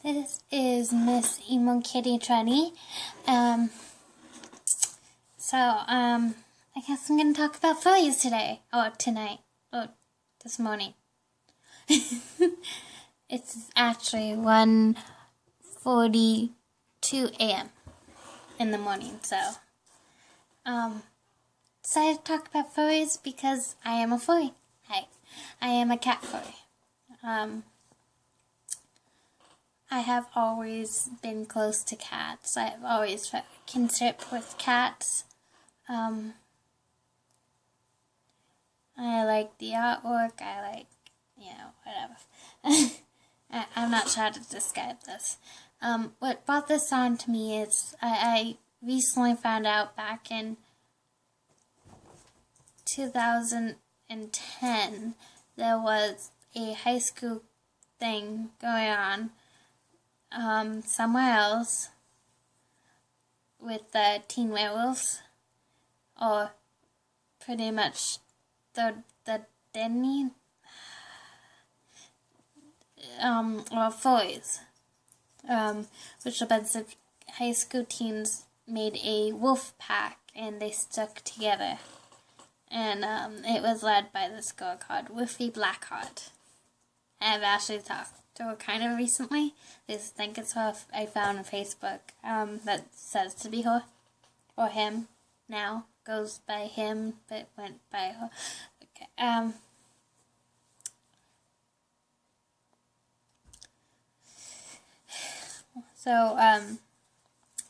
This is Miss Emo Kitty Trenny. I guess I'm going to talk about furries today, or tonight, or this morning. It's actually 1:42 a.m. in the morning, so, decided to talk about furries because I am a furry. I am a cat furry. I have always been close to cats. I have always felt kinship with cats. I like the artwork. I like, whatever. I'm not sure how to describe this. What brought this on to me is I recently found out back in 2010 there was a high school thing going on somewhere else with the teen werewolves, or pretty much the Denny, or furries, which a bunch of high school teens made a wolf pack and they stuck together, and it was led by this girl called Wolfie Blackheart. I've actually talked to her kind of recently. I think it's her I found on Facebook that says to be her, or him now. Goes by him, but went by her. Okay. I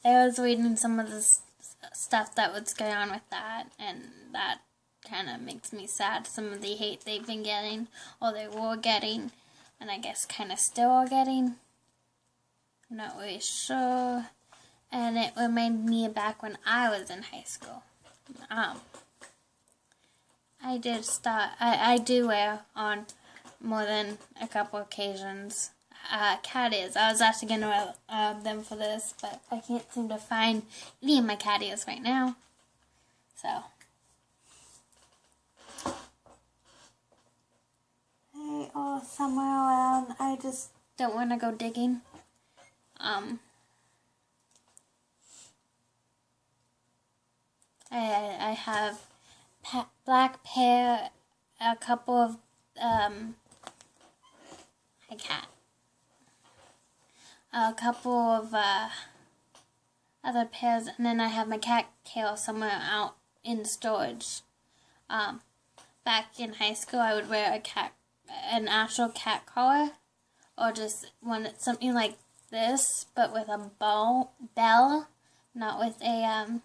was reading some of the stuff that was going on with that, and that kind of makes me sad. Some of the hate they've been getting, or they were getting, and I guess kind of still are getting. I'm not really sure. And it reminded me of back when I was in high school. I do wear on more than a couple occasions cat ears. I was actually going to wear them for this, but I can't seem to find any of my cat ears right now. So they are somewhere around. I just don't want to go digging. I have black pair, a couple of a couple of other pairs, and then I have my cat tail somewhere out in storage. Back in high school, I would wear an actual cat collar, or just something like this, but with a bell, not with a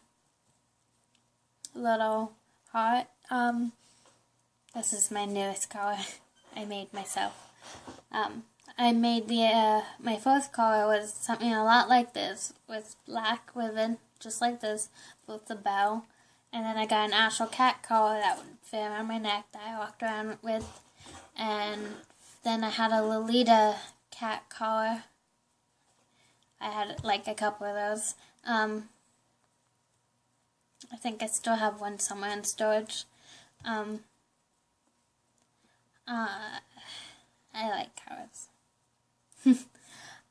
little heart. This is my newest collar I made myself. I made my first collar was something a lot like this, with black ribbon, just like this, with the bell. And then I got an actual cat collar that would fit around my neck that I walked around with. And then I had a Lolita cat collar. I had like a couple of those. I think I still have one somewhere in storage. I like collars.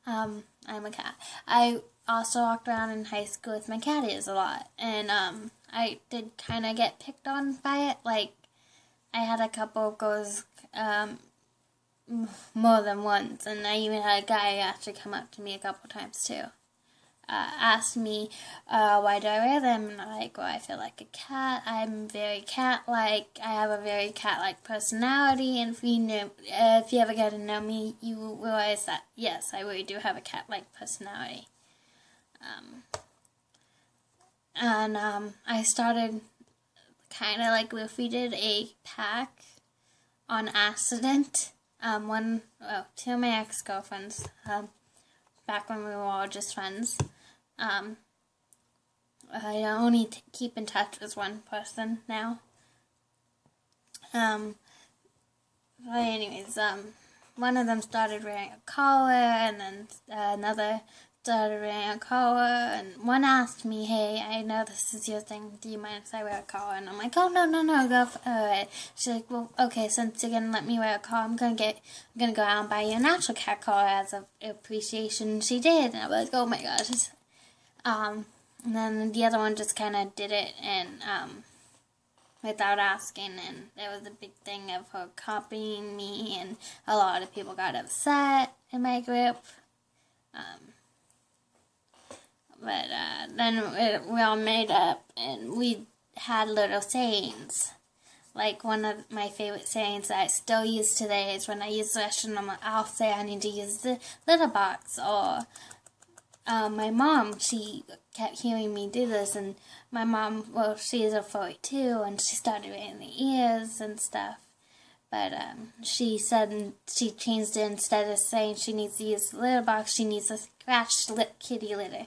I'm a cat. I also walked around in high school with my cat ears a lot, and I did kind of get picked on by it. Like, I had a couple of girls more than once, and I even had a guy actually come up to me a couple times too. Asked me why do I wear them, and I'm like, well, I feel like a cat. I'm very cat-like. I have a very cat-like personality, and if you ever get to know me, you will realize that yes, I really do have a cat-like personality. I started kind of like Luffy did, a pack on accident. Two of my ex-girlfriends, back when we were all just friends. I only keep in touch with one person now. But anyways, one of them started wearing a collar, and then another started wearing a collar, and one asked me, "Hey, I know this is your thing. Do you mind if I wear a collar?" And I'm like, "Oh, no, go for it." She's like, "Well, okay, since you're gonna let me wear a collar, I'm gonna go out and buy you an actual cat collar as an appreciation." And she did, and I was like, "Oh my gosh." And then the other one just kind of did it, and without asking, and there was a big thing of her copying me, and a lot of people got upset in my group. But then we all made up, and we had little sayings. Like, one of my favorite sayings that I still use today is when I use the restroom, I'll say I need to use the litter box. Or my mom, she kept hearing me do this, and my mom, well, she is a furry too, and she started wearing the ears and stuff. But she said she changed it, instead of saying she needs to use the litter box, she needs a scratched kitty litter.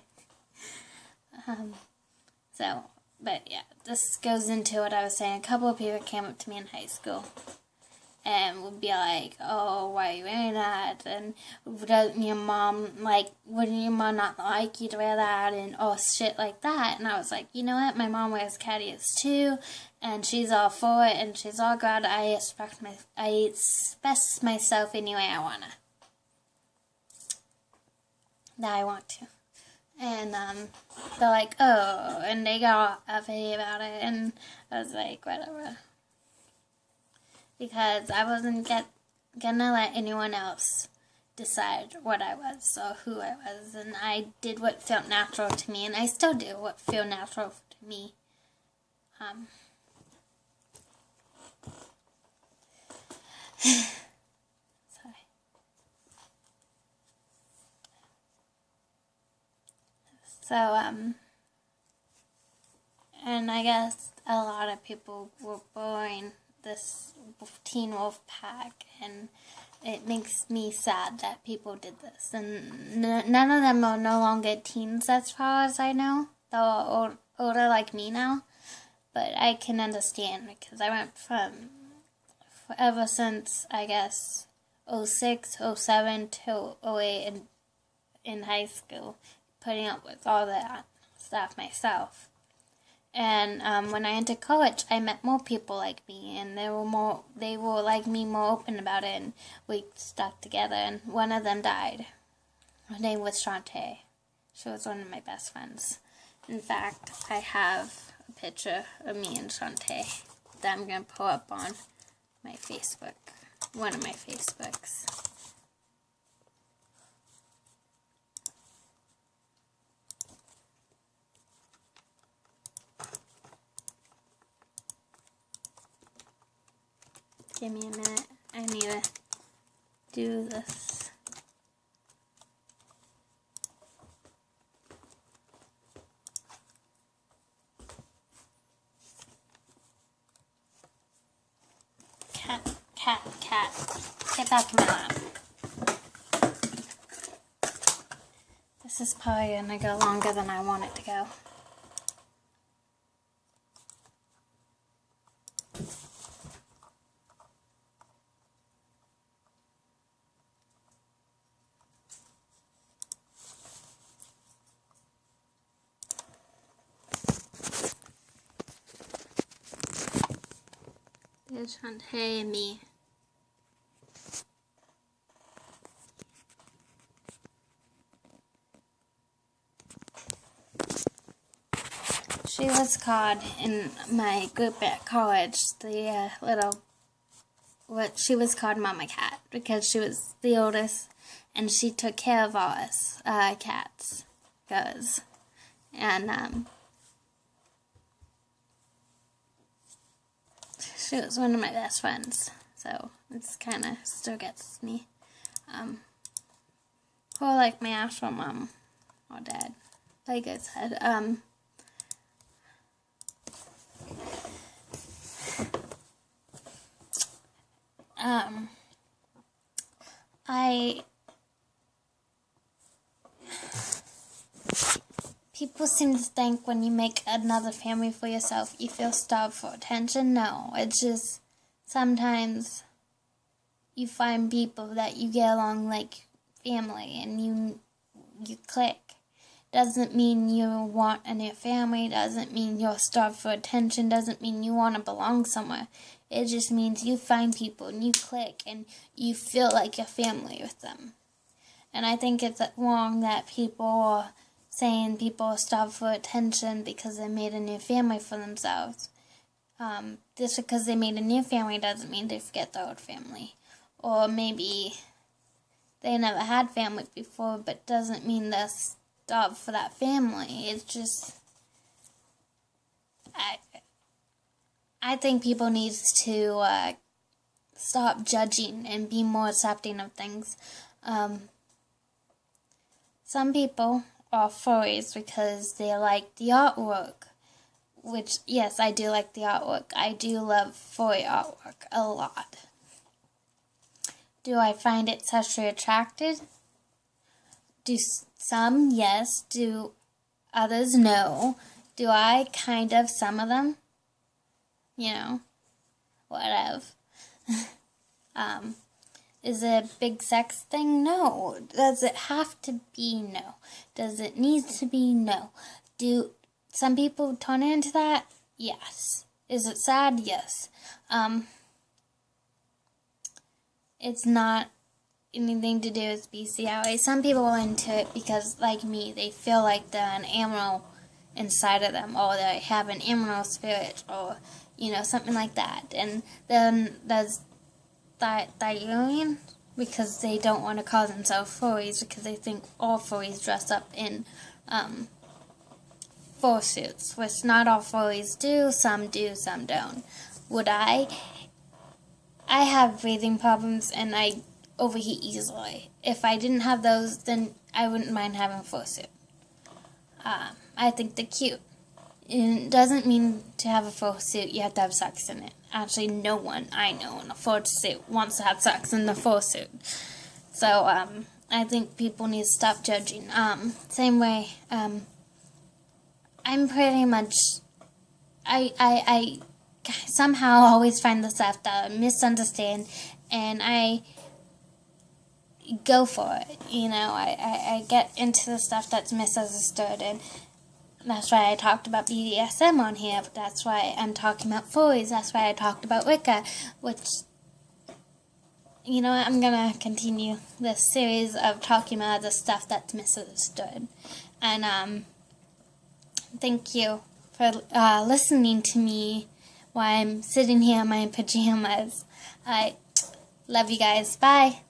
But yeah, this goes into what I was saying. A couple of people came up to me in high school and would be like, "Oh, why are you wearing that? And wouldn't your mom not like you to wear that?" And shit like that. And I was like, you know what? My mom wears cat ears too, and she's all for it, and she's all glad I express myself any way I want to. And they're like, "Oh," and they got all uppity about it, and I was like, whatever. Because I wasn't gonna let anyone else decide what I was or who I was, and I did what felt natural to me, and I still do what feel natural to me. Sorry. So, and I guess a lot of people were bullying this teen wolf pack, and it makes me sad that people did this. And none of them are no longer teens, as far as I know. They're all older like me now, but I can understand, because I went from, ever since, I guess, 06, 07 to 08 in high school, putting up with all that stuff myself. And when I entered college, I met more people like me, and they were like me, more open about it, and we stuck together. And one of them died. Her name was Shantae. She was one of my best friends. In fact, I have a picture of me and Shantae that I'm going to pull up on my Facebook, one of my Facebooks. Give me a minute. I need to do this. Cat. Get back in my lap. This is probably going to go longer than I want it to go. There's Shantae and me. She was called in my group at college she was called Mama Cat, because she was the oldest, and she took care of all us cats, and she was one of my best friends, so it's kind of still gets me. Or like my actual mom or dad, like I said. People seem to think when you make another family for yourself, you feel starved for attention. No, it's just sometimes you find people that you get along like family, and you click. doesn't mean you want a new family, doesn't mean you're starved for attention, doesn't mean you want to belong somewhere. It just means you find people and you click and you feel like you're family with them. And I think it's wrong that people are saying people are starved for attention because they made a new family for themselves. Just because they made a new family doesn't mean they forget their old family. Or maybe they never had family before, but doesn't mean they're starved for that family. It's just, I think people need to stop judging and be more accepting of things. Some people are furries because they like the artwork, which, yes, I do like the artwork. I do love furry artwork a lot. Do I find it sexually attractive? Do some, yes. Do others, no. Do I? Kind of, some of them. You know, whatever. Is it a big sex thing? No. Does it have to be? No. Does it need to be? No. Do some people turn into that? Yes. Is it sad? Yes. It's not anything to do with BCLA. Some people are into it because, like me, they feel like they're an animal inside of them, or they have an animal spirit, or, you know, something like that. And then there's Thailand, because they don't want to call themselves furries, because they think all furries dress up in fursuits, which not all furries do, some don't. Would I? I have breathing problems and I overheat easily. If I didn't have those, then I wouldn't mind having a fursuit. I think they're cute. It doesn't mean to have a fursuit you have to have sex in it. Actually, no one I know in a fursuit wants to have sex in the fursuit. So, I think people need to stop judging. Same way, I'm pretty much, I somehow always find the stuff that I misunderstand, and I go for it. You know, I get into the stuff that's misunderstood, and that's why I talked about BDSM on here. That's why I'm talking about furries. That's why I talked about Wicca, which, you know, I'm going to continue this series of talking about the stuff that's misunderstood. And thank you for listening to me while I'm sitting here in my pajamas. I love you guys. Bye.